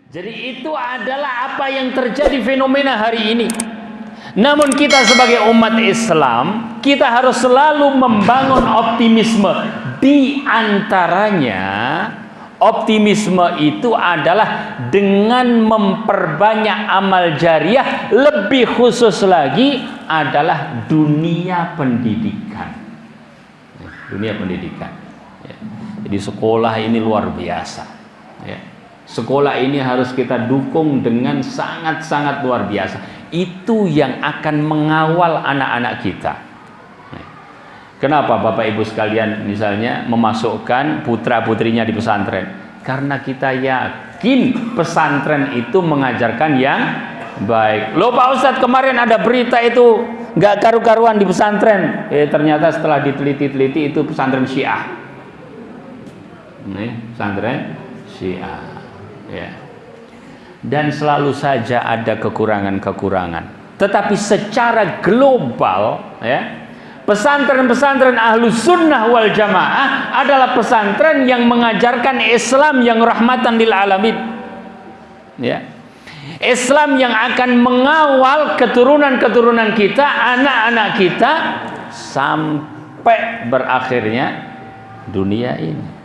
Jadi itu adalah apa yang terjadi fenomena hari ini. Namun kita sebagai umat Islam, kita harus selalu membangun optimisme. Di antaranya, optimisme itu adalah dengan memperbanyak amal jariah, lebih khusus lagi adalah dunia pendidikan. Dunia pendidikan. Jadi sekolah ini luar biasa. Sekolah ini harus kita dukung dengan sangat-sangat luar biasa. Itu yang akan mengawal anak-anak kita. Kenapa Bapak Ibu sekalian misalnya memasukkan putra-putrinya di pesantren? Karena kita yakin pesantren itu mengajarkan yang baik. Loh Pak Ustadz, kemarin ada berita itu nggak karu-karuan di pesantren. Ternyata setelah diteliti-teliti itu pesantren Syiah. Pesantren Syiah. Ya. Dan selalu saja ada kekurangan-kekurangan. Tetapi secara global, ya, pesantren-pesantren Ahlus Sunnah wal Jamaah adalah pesantren yang mengajarkan Islam yang rahmatan lil alamin. Ya. Islam yang akan mengawal keturunan-keturunan kita, anak-anak kita sampai berakhirnya dunia ini.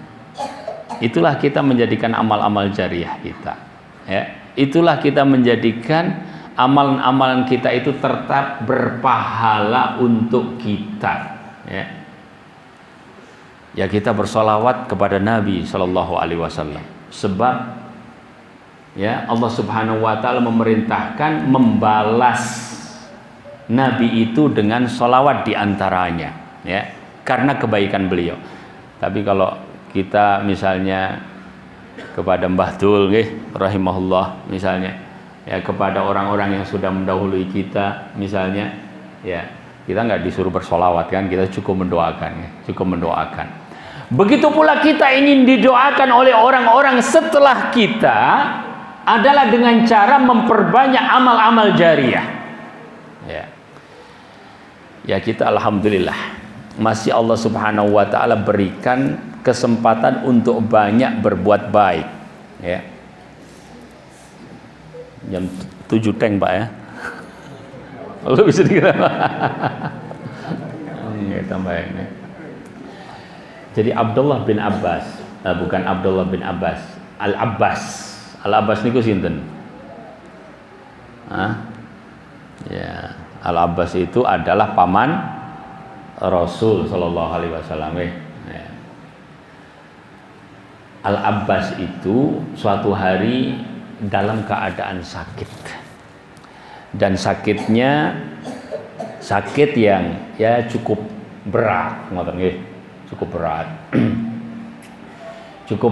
Itulah kita menjadikan amal-amal jariah kita. Ya. Itulah kita menjadikan amalan-amalan kita itu tetap berpahala untuk kita. Ya kita bersolawat kepada Nabi Shallallahu Alaihi Wasallam. Sebab ya Allah Subhanahu Wa Taala memerintahkan membalas Nabi itu dengan solawat diantaranya. Ya karena kebaikan beliau. Tapi kalau kita misalnya kepada Mbah Dul rahimahullah misalnya, ya kepada orang-orang yang sudah mendahului kita misalnya, ya kita nggak disuruh bersolawat kan, kita cukup mendoakan, ya, cukup mendoakan. Begitu pula kita ingin didoakan oleh orang-orang setelah kita adalah dengan cara memperbanyak amal-amal jariah. Ya kita alhamdulillah masih Allah Subhanahu Wa Taala berikan kesempatan untuk banyak berbuat baik. Ya. Jam 7 teng Pak ya. Lu bisa dikira. Tambahin ya. Jadi Abdullah bin Abbas, bukan Abdullah bin Abbas, Al-Abbas. Al-Abbas niku sinten? Ya, Al-Abbas itu adalah paman Rasul sallallahu alaihi wasallam. Al-Abbas itu suatu hari dalam keadaan sakit, dan sakitnya sakit yang ya cukup berat, cukup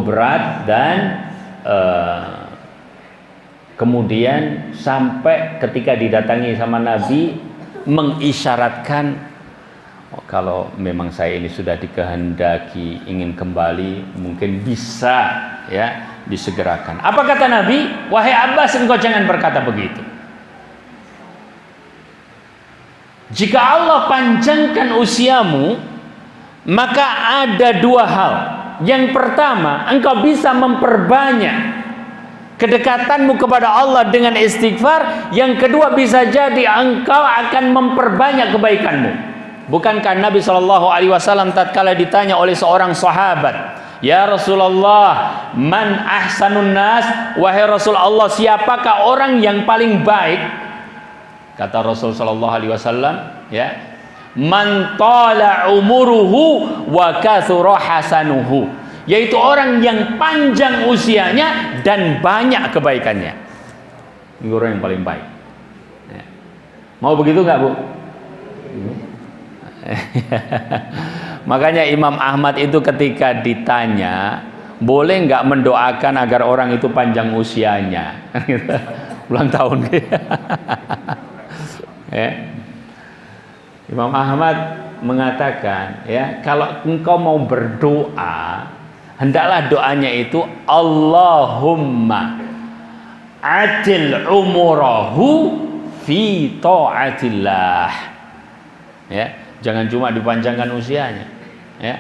berat dan kemudian sampai ketika didatangi sama Nabi mengisyaratkan, kalau memang saya ini sudah dikehendaki ingin kembali, mungkin bisa ya disegerakan. Apa kata Nabi? Wahai Abbas, engkau jangan berkata begitu. Jika Allah panjangkan usiamu, maka ada dua hal. Yang pertama, engkau bisa memperbanyak kedekatanmu kepada Allah dengan istighfar. Yang kedua, bisa jadi engkau akan memperbanyak kebaikanmu. Bukankah Nabi SAW tatkala ditanya oleh seorang sahabat, ya Rasulullah, man ahsanun nas, wahai Rasul Allah, siapakah orang yang paling baik? Kata Rasul SAW, ya, man tala umuruhu wa kathura hasanuhu, yaitu orang yang panjang usianya dan banyak kebaikannya. Ini orang yang paling baik. Ya. Mau begitu nggak Bu? Makanya Imam Ahmad itu ketika ditanya, boleh nggak mendoakan agar orang itu panjang usianya, ulang tahun. Ya. Imam Ahmad mengatakan, ya, kalau engkau mau berdoa, hendaklah doanya itu Allahumma atil umurahu fi ta'atillah. Ya. Jangan cuma dipanjangkan usianya, ya.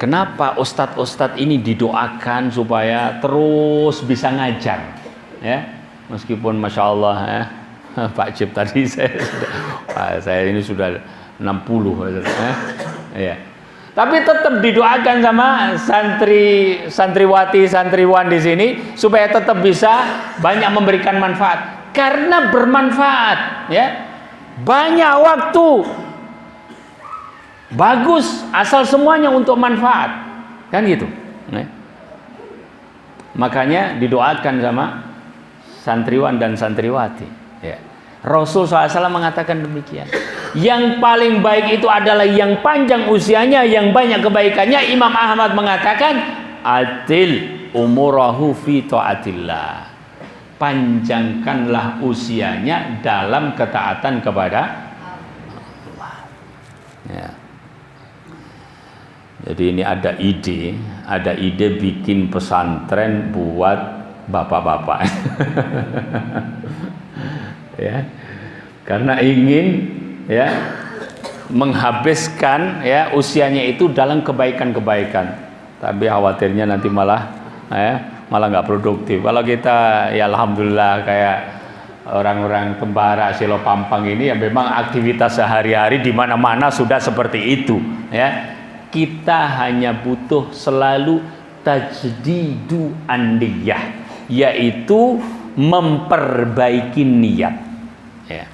Kenapa ustadz-ustadz ini didoakan supaya terus bisa ngajar, ya? Meskipun masya Allah, ya, Pak Cip tadi saya ini sudah 60, ya. Tapi tetap didoakan sama santriwati, santriwan di sini supaya tetap bisa banyak memberikan manfaat. Karena bermanfaat, ya. Banyak waktu. Bagus, asal semuanya untuk manfaat. Kan gitu. Ya. Makanya didoakan sama santriwan dan santriwati. Ya. Rasul SAW mengatakan demikian. Yang paling baik itu adalah yang panjang usianya, yang banyak kebaikannya. Imam Ahmad mengatakan, atil umurahu fi ta'atillah. Panjangkanlah usianya dalam ketaatan kepada Allah. Ya. Jadi ini ada ide bikin pesantren buat bapak-bapak. Ya. Karena ingin, ya, menghabiskan, ya, usianya itu dalam kebaikan-kebaikan. Tapi khawatirnya nanti malah nggak produktif. Kalau kita, ya alhamdulillah, kayak orang-orang Tembara, Silo Pampang ini, ya memang aktivitas sehari-hari di mana-mana sudah seperti itu, ya. Kita hanya butuh selalu tajdidu an-niyah, yaitu memperbaiki niat, ya.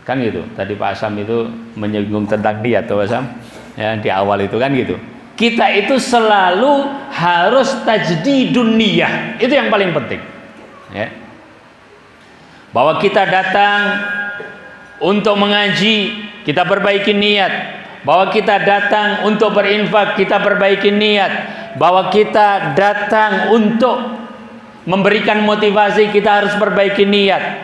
Kan gitu. Tadi Pak Asam itu menyinggung tentang niat, Pak Asam, ya, di awal itu kan gitu. Kita itu selalu harus tajdidun niyah, itu yang paling penting, ya. Bahwa kita datang untuk mengaji, kita perbaiki niat. Bahwa kita datang untuk berinfak, kita perbaiki niat. Bahwa kita datang untuk memberikan motivasi, kita harus perbaiki niat.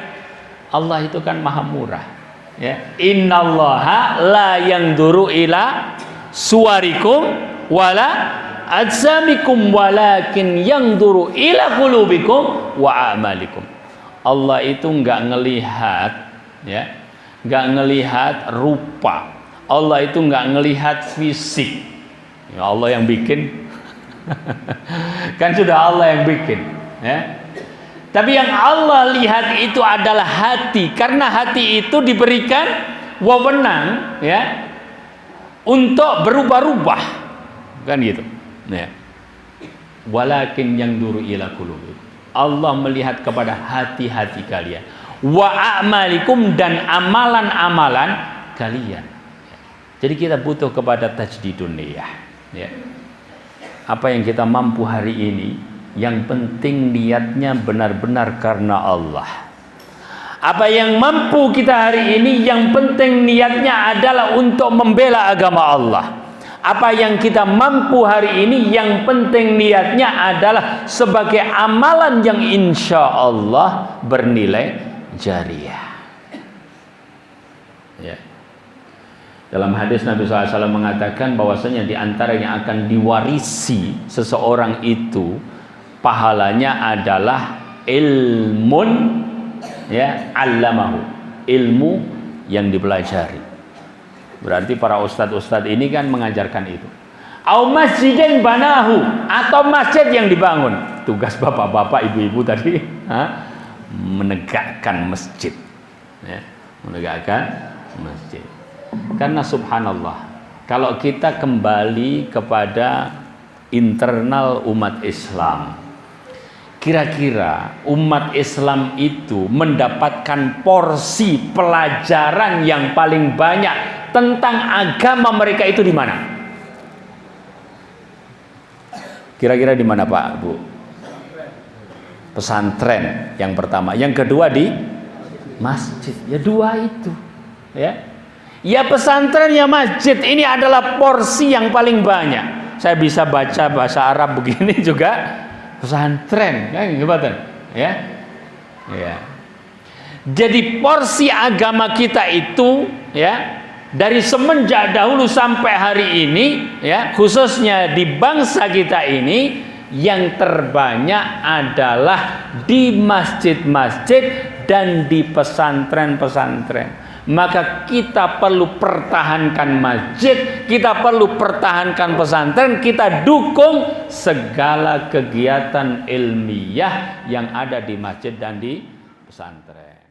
Allah itu kan maha murah, ya. Innallaha la yanzuru ila suwarikum wala ajsamikum walakin yanzuru ila qulubikum wa a'malikum. Allah itu enggak ngelihat, ya, enggak ngelihat rupa. Allah itu enggak ngelihat fisik. Ya, Allah yang bikin. Kan sudah Allah yang bikin, ya. Tapi yang Allah lihat itu adalah hati, karena hati itu diberikan wewenang, ya, untuk berubah-ubah, kan gitu, ya. Walakin yang duru ila qulubi. Allah melihat kepada hati-hati kalian. Wa a'malikum, dan amalan-amalan kalian. Jadi kita butuh kepada tajdidun niyah, ya. Apa yang kita mampu hari ini, yang penting niatnya benar-benar karena Allah. Apa yang mampu kita hari ini, yang penting niatnya adalah untuk membela agama Allah. Apa yang kita mampu hari ini, yang penting niatnya adalah sebagai amalan yang insya Allah bernilai jariah, ya. Dalam hadis Nabi SAW mengatakan bahwasanya di antara yang akan diwarisi seseorang itu, pahalanya adalah ilmun, ya, allamahu, ilmu yang dipelajari. Berarti para ustadz-ustadz ini kan mengajarkan itu. Au masjidin banahu, atau masjid yang dibangun. Tugas bapak-bapak, ibu-ibu tadi, menegakkan masjid, ya, menegakkan masjid. Karena subhanallah, kalau kita kembali kepada internal umat Islam, kira-kira umat Islam itu mendapatkan porsi pelajaran yang paling banyak tentang agama mereka itu di mana? Kira-kira di mana, Pak, Bu? Pesantren yang pertama, yang kedua di masjid. Ya dua itu, ya. Ya pesantren, ya masjid, ini adalah porsi yang paling banyak. Saya bisa baca bahasa Arab begini juga pesantren, kan gitu, ya. Ya. Jadi porsi agama kita itu, ya, dari semenjak dahulu sampai hari ini, ya, khususnya di bangsa kita ini, yang terbanyak adalah di masjid-masjid dan di pesantren-pesantren. maka kita perlu pertahankan masjid, kita perlu pertahankan pesantren, kita dukung segala kegiatan ilmiah yang ada di masjid dan di pesantren.